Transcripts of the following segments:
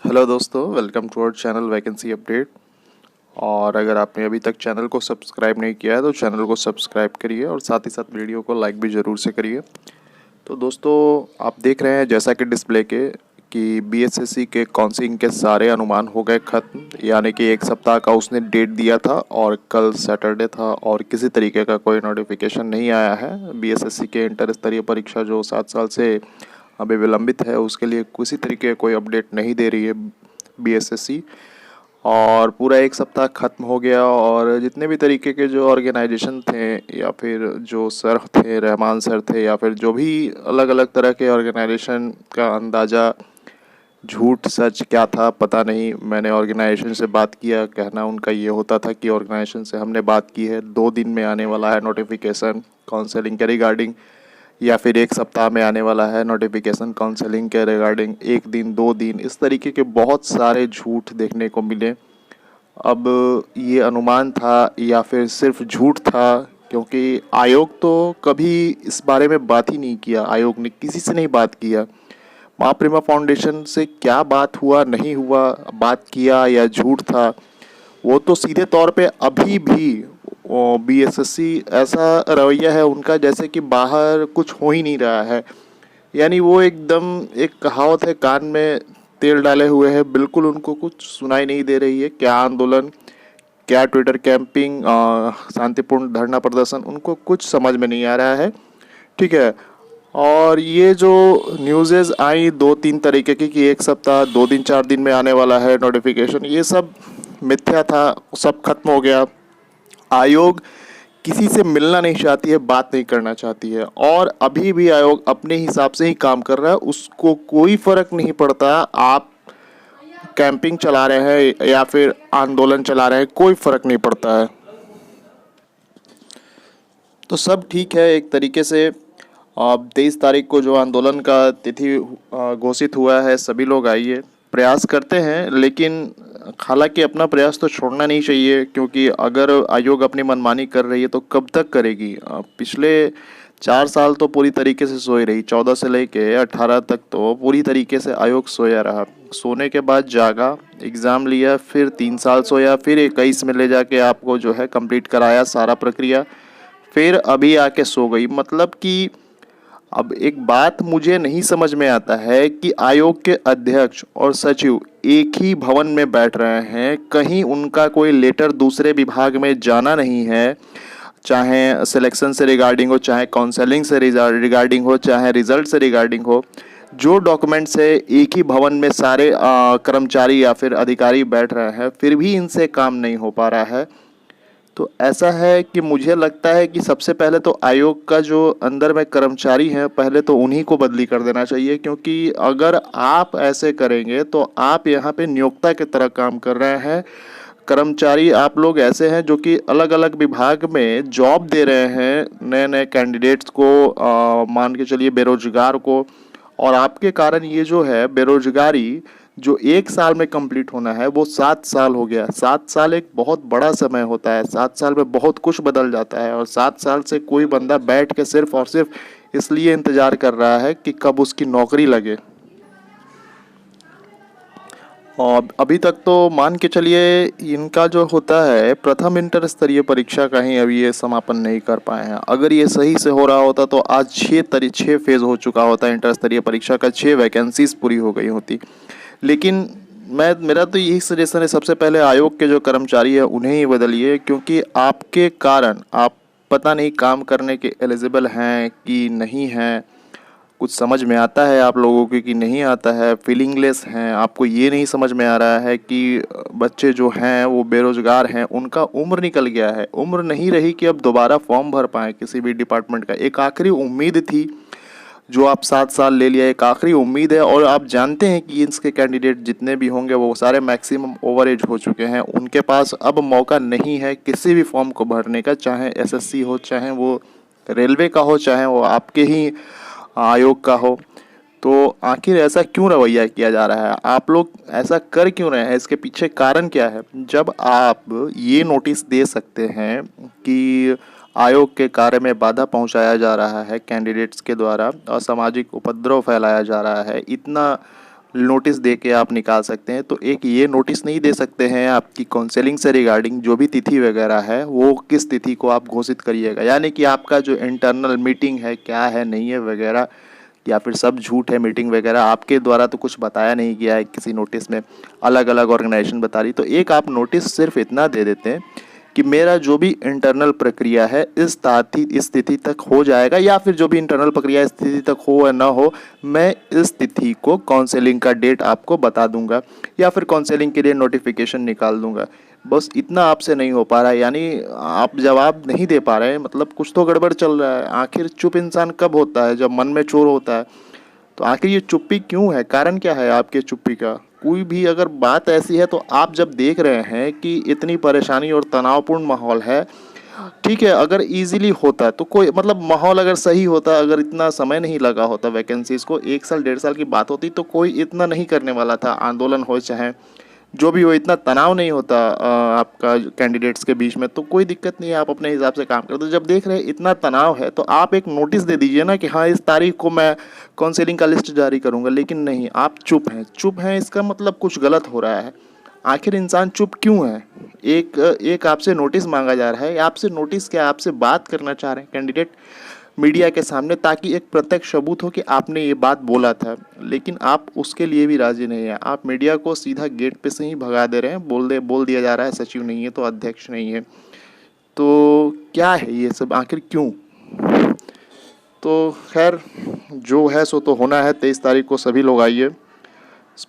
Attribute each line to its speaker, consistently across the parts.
Speaker 1: Hello दोस्तों, welcome to our channel vacancy update. और अगर आपने अभी तक चैनल को सब्सक्राइब नहीं किया है तो चैनल को सब्सक्राइब करिए और साथ ही साथ वीडियो को लाइक भी ज़रूर से करिए। तो दोस्तों, आप देख रहे हैं जैसा कि डिस्प्ले के कि बीएसएससी के काउंसलिंग के सारे अनुमान हो गए ख़त्म, यानी कि एक सप्ताह का उसने डेट दिया था और कल सैटरडे था और किसी तरीके का कोई नोटिफिकेशन नहीं आया है। बीएसएससी के इंटर स्तरीय परीक्षा जो 7 साल से अभी विलंबित है उसके लिए किसी तरीके का कोई अपडेट नहीं दे रही है बीएसएससी। और पूरा एक सप्ताह ख़त्म हो गया और जितने भी तरीके के जो ऑर्गेनाइजेशन थे या फिर जो सर थे, रहमान सर थे, या फिर जो भी अलग अलग तरह के ऑर्गेनाइजेशन का अंदाज़ा झूठ सच क्या था पता नहीं। मैंने ऑर्गेनाइजेशन से बात किया, कहना उनका ये होता था कि ऑर्गेनाइजेशन से हमने बात की है, 2 दिन में आने वाला है नोटिफिकेशन काउंसलिंग के रिगार्डिंग, या फिर एक सप्ताह में आने वाला है नोटिफिकेशन काउंसलिंग के रिगार्डिंग, 1 दिन 2 दिन, इस तरीके के बहुत सारे झूठ देखने को मिले। अब ये अनुमान था या फिर सिर्फ झूठ था, क्योंकि आयोग तो कभी इस बारे में बात ही नहीं किया। आयोग ने किसी से नहीं बात किया। माँ प्रेमा फाउंडेशन से क्या बात हुआ नहीं हुआ, बात किया या झूठ था, वो तो सीधे तौर पे अभी भी बीएसएससी ऐसा रवैया है उनका जैसे कि बाहर कुछ हो ही नहीं रहा है। यानी वो एकदम, एक कहावत है, कान में तेल डाले हुए है, बिल्कुल उनको कुछ सुनाई नहीं दे रही है। क्या आंदोलन, क्या ट्विटर कैंपिंग, शांतिपूर्ण धरना प्रदर्शन, उनको कुछ समझ में नहीं आ रहा है। ठीक है। और ये जो न्यूज़ेज़ आई 2-3 तरीके की कि एक सप्ताह 2 दिन 4 दिन में आने वाला है नोटिफिकेशन, ये सब मिथ्या था, सब खत्म हो गया। आयोग किसी से मिलना नहीं चाहती है, बात नहीं करना चाहती है, और अभी भी आयोग अपने हिसाब से ही काम कर रहा है। उसको कोई फर्क नहीं पड़ता आप कैंपिंग चला रहे हैं या फिर आंदोलन चला रहे हैं, कोई फर्क नहीं पड़ता है। तो सब ठीक है एक तरीके से। अब 23 तारीख को जो आंदोलन का तिथि घोषित हुआ है, सभी लोग आइए, प्रयास करते हैं, लेकिन हालांकि अपना प्रयास तो छोड़ना नहीं चाहिए, क्योंकि अगर आयोग अपनी मनमानी कर रही है तो कब तक करेगी। पिछले 4 साल तो पूरी तरीके से सोई रही, 14 से लेके 18 तक तो पूरी तरीके से आयोग सोया रहा। सोने के बाद जागा, एग्ज़ाम लिया, फिर 3 साल सोया, फिर 21 में ले जाके आपको जो है कंप्लीट कराया सारा प्रक्रिया, फिर अभी आके सो गई। मतलब कि अब एक बात मुझे नहीं समझ में आता है कि आयोग के अध्यक्ष और सचिव एक ही भवन में बैठ रहे हैं, कहीं उनका कोई लेटर दूसरे विभाग में जाना नहीं है, चाहे सिलेक्शन से रिगार्डिंग हो, चाहे काउंसलिंग से रिगार्डिंग हो, चाहे रिजल्ट से रिगार्डिंग हो। जो डॉक्यूमेंट्स है एक ही भवन में सारे कर्मचारी या फिर अधिकारी बैठ रहे हैं, फिर भी इनसे काम नहीं हो पा रहा है। तो ऐसा है कि मुझे लगता है कि सबसे पहले तो आयोग का जो अंदर में कर्मचारी हैं, पहले तो उन्हीं को बदली कर देना चाहिए, क्योंकि अगर आप ऐसे करेंगे तो आप यहाँ पे नियोक्ता की तरह काम कर रहे हैं। कर्मचारी आप लोग ऐसे हैं जो कि अलग अलग विभाग में जॉब दे रहे हैं नए नए कैंडिडेट्स को, मान के चलिए बेरोजगार को, और आपके कारण ये जो है बेरोजगारी जो 1 साल में कंप्लीट होना है वो 7 साल हो गया। 7 साल एक बहुत बड़ा समय होता है, 7 साल में बहुत कुछ बदल जाता है, और 7 साल से कोई बंदा बैठ के सिर्फ और सिर्फ इसलिए इंतज़ार कर रहा है कि कब उसकी नौकरी लगे। और अभी तक तो मान के चलिए इनका जो होता है प्रथम इंटर स्तरीय परीक्षा का ही अभी ये समापन नहीं कर पाए हैं। अगर ये सही से हो रहा होता तो आज 6 फेज़ हो चुका होता, इंटर स्तरीय परीक्षा का 6 वैकेंसीज पूरी हो गई होती। लेकिन मेरा तो यही सजेशन है, सबसे पहले आयोग के जो कर्मचारी है उन्हें ही बदलिए, क्योंकि आपके कारण आप पता नहीं काम करने के एलिजिबल हैं कि नहीं हैं, कुछ समझ में आता है आप लोगों को कि नहीं आता है, फीलिंगलेस हैं। आपको ये नहीं समझ में आ रहा है कि बच्चे जो हैं वो बेरोजगार हैं, उनका उम्र निकल गया है, उम्र नहीं रही कि अब दोबारा फॉर्म भर पाएँ किसी भी डिपार्टमेंट का। एक आखिरी उम्मीद थी जो आप 7 साल ले लिया, एक आखिरी उम्मीद है, और आप जानते हैं कि इसके कैंडिडेट जितने भी होंगे वो सारे मैक्सिमम ओवर एज हो चुके हैं। उनके पास अब मौका नहीं है किसी भी फॉर्म को भरने का, चाहे एसएससी हो, चाहे वो रेलवे का हो, चाहे वो आपके ही आयोग का हो। तो आखिर ऐसा क्यों रवैया किया जा रहा है, आप लोग ऐसा कर क्यों रहे हैं, इसके पीछे कारण क्या है? जब आप ये नोटिस दे सकते हैं कि आयोग के कार्य में बाधा पहुंचाया जा रहा है, कैंडिडेट्स के द्वारा असामाजिक उपद्रव फैलाया जा रहा है, इतना नोटिस दे के आप निकाल सकते हैं। तो एक ये नोटिस नहीं दे सकते हैं आपकी काउंसलिंग से रिगार्डिंग जो भी तिथि वगैरह है वो किस तिथि को आप घोषित करिएगा, यानी कि आपका जो इंटरनल मीटिंग है क्या है नहीं है वगैरह, या फिर सब झूठ है मीटिंग वगैरह, आपके द्वारा तो कुछ बताया नहीं गया है किसी नोटिस में, अलग अलग ऑर्गेनाइजेशन बता रही। तो एक आप नोटिस सिर्फ इतना दे देते हैं कि मेरा जो भी इंटरनल प्रक्रिया है इस तिथि तक हो जाएगा, या फिर जो भी इंटरनल प्रक्रिया इस तिथि तक हो या ना हो, मैं इस तिथि को काउंसलिंग का डेट आपको बता दूंगा या फिर काउंसलिंग के लिए नोटिफिकेशन निकाल दूंगा। बस इतना आपसे नहीं हो पा रहा है, यानी आप जवाब नहीं दे पा रहे हैं, मतलब कुछ तो गड़बड़ चल रहा है। आखिर चुप इंसान कब होता है? जब मन में चोर होता है। तो आखिर ये चुप्पी क्यों है? कारण क्या है आपके चुप्पी का? कोई भी अगर बात ऐसी है तो आप जब देख रहे हैं कि इतनी परेशानी और तनावपूर्ण माहौल है, ठीक है, अगर इजीली होता तो कोई मतलब माहौल अगर सही होता, अगर इतना समय नहीं लगा होता वैकेंसीज को, 1 साल 1.5 साल की बात होती तो कोई इतना नहीं करने वाला था। आंदोलन हो चाहे जो भी हो, इतना तनाव नहीं होता आपका कैंडिडेट्स के बीच में, तो कोई दिक्कत नहीं है, आप अपने हिसाब से काम करते। जब देख रहे हैं इतना तनाव है तो आप एक नोटिस दे दीजिए ना कि हाँ इस तारीख को मैं काउंसलिंग का लिस्ट जारी करूंगा, लेकिन नहीं, आप चुप हैं। चुप हैं इसका मतलब कुछ गलत हो रहा है। आखिर इंसान चुप क्यों है? एक आपसे नोटिस मांगा जा रहा है, आपसे नोटिस क्या, आपसे बात करना चाह रहे हैं कैंडिडेट मीडिया के सामने, ताकि एक प्रत्यक्ष सबूत हो कि आपने ये बात बोला था, लेकिन आप उसके लिए भी राजी नहीं है। आप मीडिया को सीधा गेट पे से ही भगा दे रहे हैं, बोल दिया जा रहा है सचिव नहीं है तो अध्यक्ष नहीं है। तो क्या है ये सब, आखिर क्यों? तो खैर जो है सो तो होना है। 23 तारीख को सभी लोग आइए।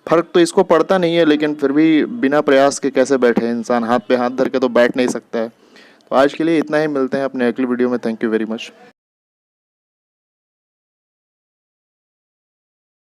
Speaker 1: फर्क तो इसको पड़ता नहीं है, लेकिन फिर भी बिना प्रयास के कैसे बैठे इंसान, हाथ पे हाथ धर के तो बैठ नहीं सकता है। तो आज के लिए इतना ही, मिलते हैं अपने अगली वीडियो में। Thank you very much.